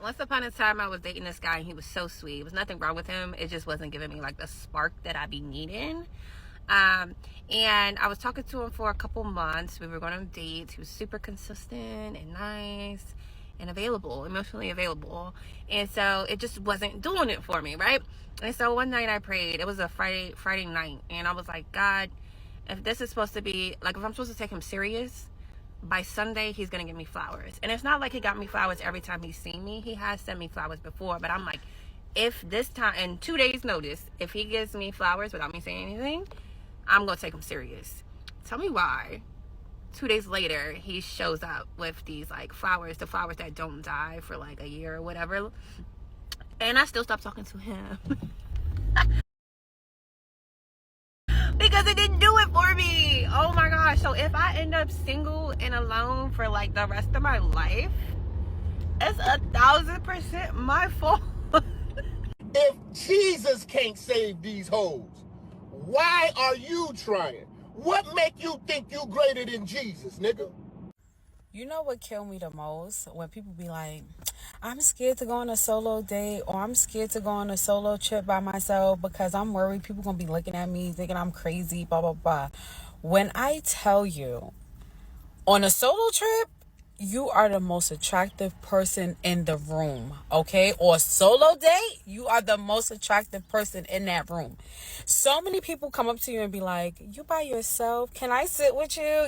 Once upon a time, I was dating this guy, and he was so sweet. There was nothing wrong with him. It just wasn't giving me like the spark that I be needing. And I was talking to him for a couple months. We were going on dates. He was super consistent and nice and available, emotionally available. And so it just wasn't doing it for me, right? And so one night I prayed. It was a Friday night, and I was like, God, if this is supposed to be like, if I'm supposed to take him serious, by Sunday he's gonna give me flowers. And it's not like he got me flowers every time he's seen me. He has sent me flowers before, but I'm like, if this time, in 2 days notice, if he gives me flowers without me saying anything, I'm gonna take him serious. Tell me why 2 days later he shows up with these like flowers, the flowers that don't die for like a year or whatever, and I still stopped talking to him. Because it didn't do it for me. Oh my gosh. So if I end up single and alone for like the rest of my life, it's 1,000% my fault. If Jesus can't save these hoes, why are you trying? What make you think you greater than Jesus, nigga? You know what killed me the most? When people be like, I'm scared to go on a solo date, or I'm scared to go on a solo trip by myself because I'm worried people gonna be looking at me thinking I'm crazy, blah, blah, blah. When I tell you, on a solo trip, you are the most attractive person in the room, okay? Or solo date, you are the most attractive person in that room. So many people come up to you and be like, you by yourself? Can I sit with you?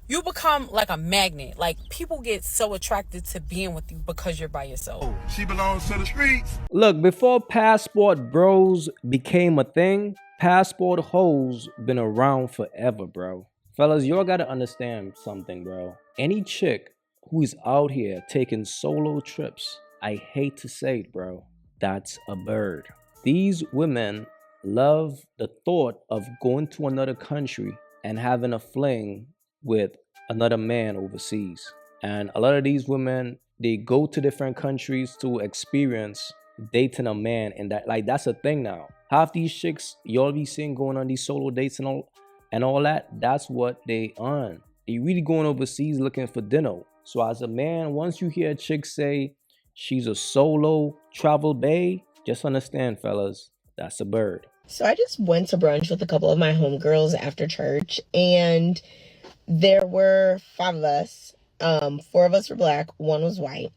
You become like a magnet. Like, people get so attracted to being with you because you're by yourself. She belongs to the streets. Look, before passport bros became a thing, passport hoes been around forever, bro. Fellas, y'all gotta understand something, bro. Any chick who is out here taking solo trips, I hate to say it, bro, that's a bird. These women love the thought of going to another country and having a fling with another man overseas. And a lot of these women, they go to different countries to experience dating a man, and that's a thing now. Half these chicks y'all be seeing going on these solo dates and all that, that's what they on. They really going overseas looking for dinner. So as a man, once you hear a chick say she's a solo travel bae, just understand, fellas, that's a bird. So I just went to brunch with a couple of my homegirls after church, and there were 5 of us. 4 of us were black, 1 was white.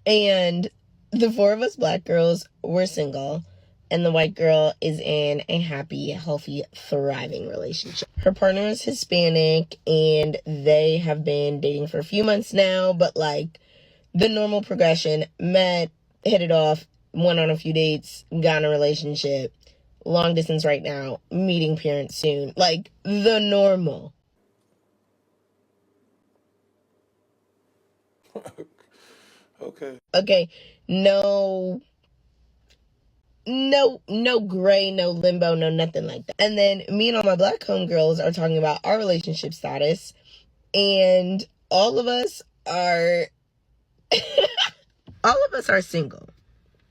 And the 4 of us black girls were single, and the white girl is in a happy, healthy, thriving relationship. Her partner is Hispanic, and they have been dating for a few months now, but like the normal progression: met, hit it off, went on a few dates, got in a relationship, long distance right now, meeting parents soon. Like the normal. Okay. No gray, no limbo, no nothing like that. And then me and all my black homegirls are talking about our relationship status, and all of us are single,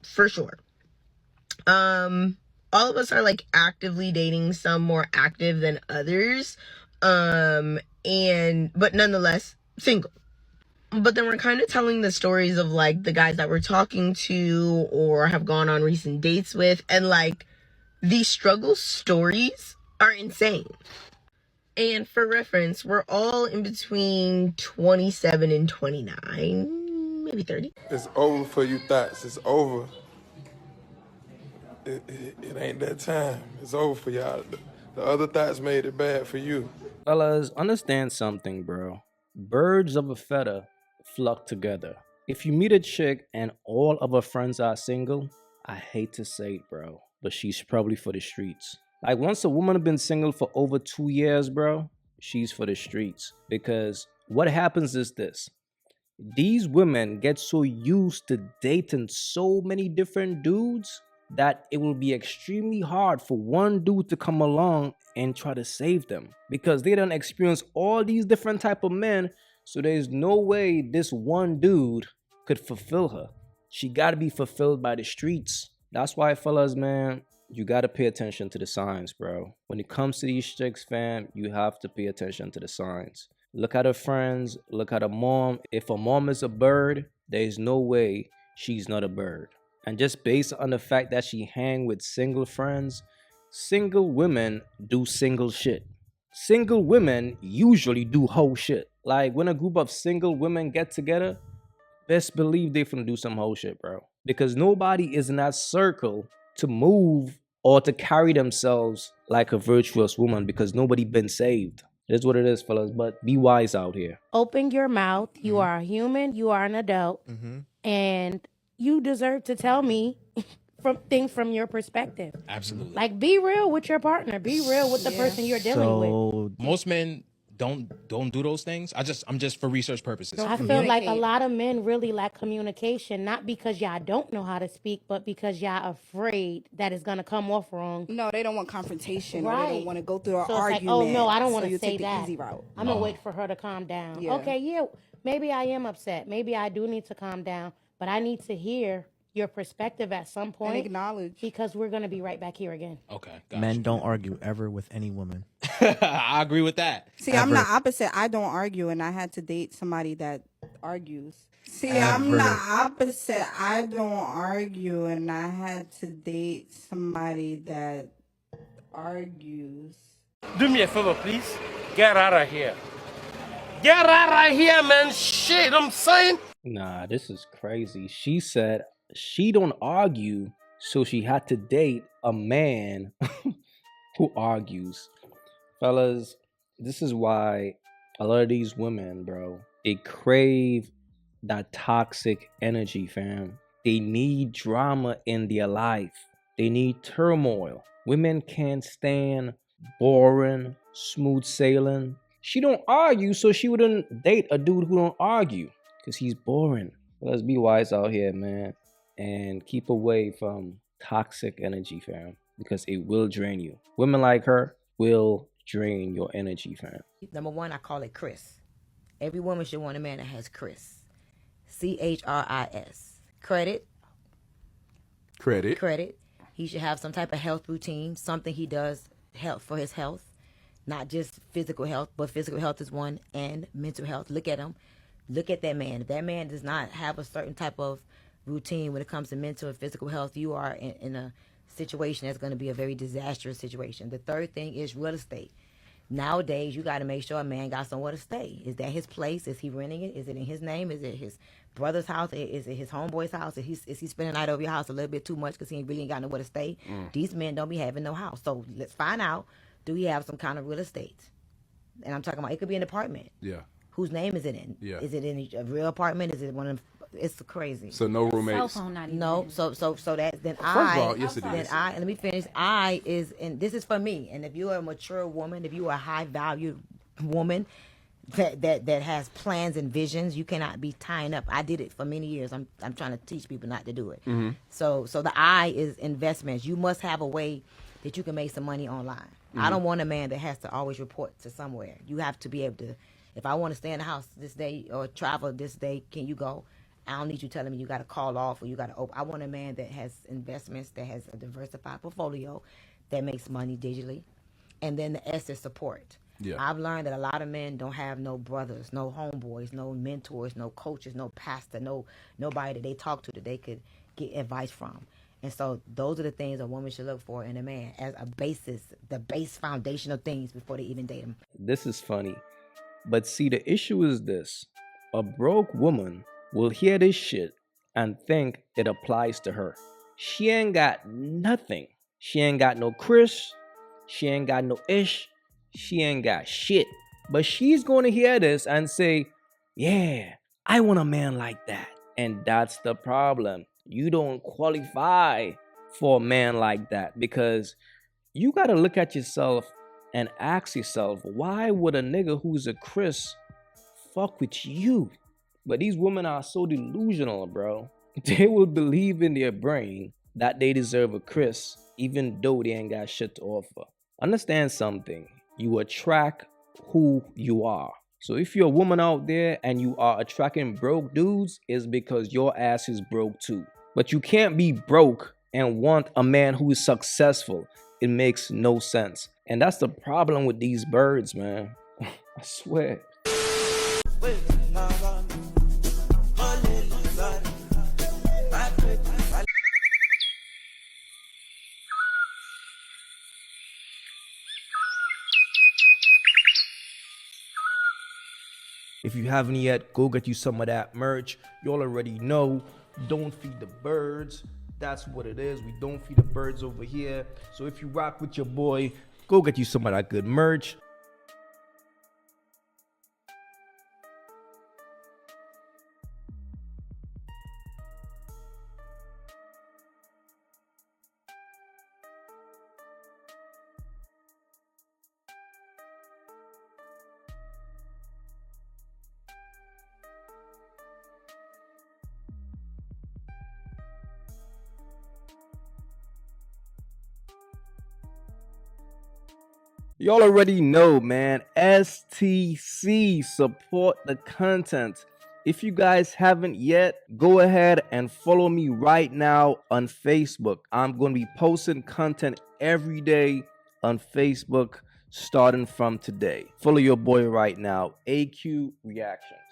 for sure. All of us are like actively dating, some more active than others, but nonetheless single. But then we're kind of telling the stories of like the guys that we're talking to or have gone on recent dates with, and like these struggle stories are insane. And for reference, we're all in between 27 and 29, maybe 30. It's over for you thoughts. It's over. It ain't that time. It's over for y'all. The other thoughts made it bad for you. Fellas, understand something, bro. Birds of a feather flock together. If you meet a chick and all of her friends are single, I hate to say it, bro, but she's probably for the streets. Like, once a woman has been single for over 2 years, bro, she's for the streets. Because what happens is this: these women get so used to dating so many different dudes that it will be extremely hard for one dude to come along and try to save them, because they don't experience all these different type of men. So there's no way this one dude could fulfill her. She got to be fulfilled by the streets. That's why, fellas, man, you got to pay attention to the signs, bro. When it comes to these chicks, fam, you have to pay attention to the signs. Look at her friends. Look at her mom. If her mom is a bird, there's no way she's not a bird. And just based on the fact that she hang with single friends, single women do single shit. Single women usually do whole shit. Like when a group of single women get together, best believe they finna do some whole shit, bro. Because nobody is in that circle to move or to carry themselves like a virtuous woman, because nobody been saved. It is what it is, fellas, but be wise out here. Open your mouth. You are a human. You are an adult. And you deserve to tell me from things from your perspective. Absolutely. Like, be real with your partner. Be real with the person you're dealing with. Most men don't do those things. I'm just for research purposes. I feel like a lot of men really lack communication, not because y'all don't know how to speak, but because y'all afraid that it's gonna come off wrong. No, they don't want confrontation, or they Right. don't want to go through an So it's like, argument. oh no, I don't so want you to say take the that. easy route. I'm gonna wait for her to calm down. Yeah. Okay, yeah, maybe I am upset. Maybe I do need to calm down, but I need to hear your perspective at some And point acknowledge. because we're gonna be right back here again. Okay. Gotcha. Men don't argue ever with any woman. I agree with that. See, I'm the opposite. I don't argue, and I had to date somebody that argues. See, I'm the opposite. I don't argue, and I had to date somebody that argues. Do me a favor, please. Get out of here. Get out of here, man. Shit, I'm saying. Nah, this is crazy. She said she don't argue, so she had to date a man who argues. Fellas, this is why a lot of these women, bro, they crave that toxic energy, fam. They need drama in their life. They need turmoil. Women can't stand boring, smooth sailing. She don't argue, so she wouldn't date a dude who don't argue, because he's boring. Let's be wise out here, man, and keep away from toxic energy, fam, because it will drain you. Women like her will drain your energy, fam. Number one, I call it Chris. Every woman should want a man that has Chris. CHRIS. Credit. He should have some type of health routine, something he does for his health. Not just physical health, but physical health is one, and mental health. Look at him. Look at that man. If that man does not have a certain type of routine when it comes to mental and physical health, you are in a situation that's going to be a very disastrous situation. The third thing is real estate. Nowadays, you got to make sure a man got somewhere to stay. Is that his place? Is he renting it? Is it in his name? Is it his brother's house? Is it his homeboy's house? Is he spending the night over your house a little bit too much because he really ain't got nowhere to stay? These men don't be having no house. So let's find out, do he have some kind of real estate? And I'm talking about, it could be an apartment. Yeah. Whose name is it in? Yeah. Is it in a real apartment? Is it one of them? It's crazy. So no Cell roommates. phone not even. No, so that then First of all, I yes, it then is. I, and let me finish. I is, and this is for me. And if you're a mature woman, if you are a high value woman that has plans and visions, you cannot be tying up. I did it for many years. I'm trying to teach people not to do it. So the I is investments. You must have a way that you can make some money online. I don't want a man that has to always report to somewhere. You have to be able to. If I want to stay in the house this day or travel this day, can you go? I don't need you telling me you got to call off or you got to open. I want a man that has investments, that has a diversified portfolio, that makes money digitally. And then the S is support. Yeah. I've learned that a lot of men don't have no brothers, no homeboys, no mentors, no coaches, no pastor, nobody that they talk to that they could get advice from. And so those are the things a woman should look for in a man as a basis, the base foundational things before they even date him. This is funny. But see, the issue is this. A broke woman will hear this shit and think it applies to her. She ain't got nothing. She ain't got no Chris. She ain't got no ish. She ain't got shit. But she's going to hear this and say, yeah, I want a man like that. And that's the problem. You don't qualify for a man like that, because you got to look at yourself and ask yourself, why would a nigga who's a Chris fuck with you? But these women are so delusional, bro. They will believe in their brain that they deserve a Chris, even though they ain't got shit to offer. Understand something. You attract who you are. So if you're a woman out there and you are attracting broke dudes, it's because your ass is broke too. But you can't be broke and want a man who is successful. It makes no sense. And that's the problem with these birds, man. I swear. If you haven't yet, go get you some of that merch. Y'all already know, don't feed the birds. That's what it is. We don't feed the birds over here. So if you rock with your boy, go get you some of that good merch. Y'all already know, man. STC, support the content. If you guys haven't yet, go ahead and follow me right now on Facebook. I'm going to be posting content every day on Facebook starting from today. Follow your boy right now, AyeQ Reactions.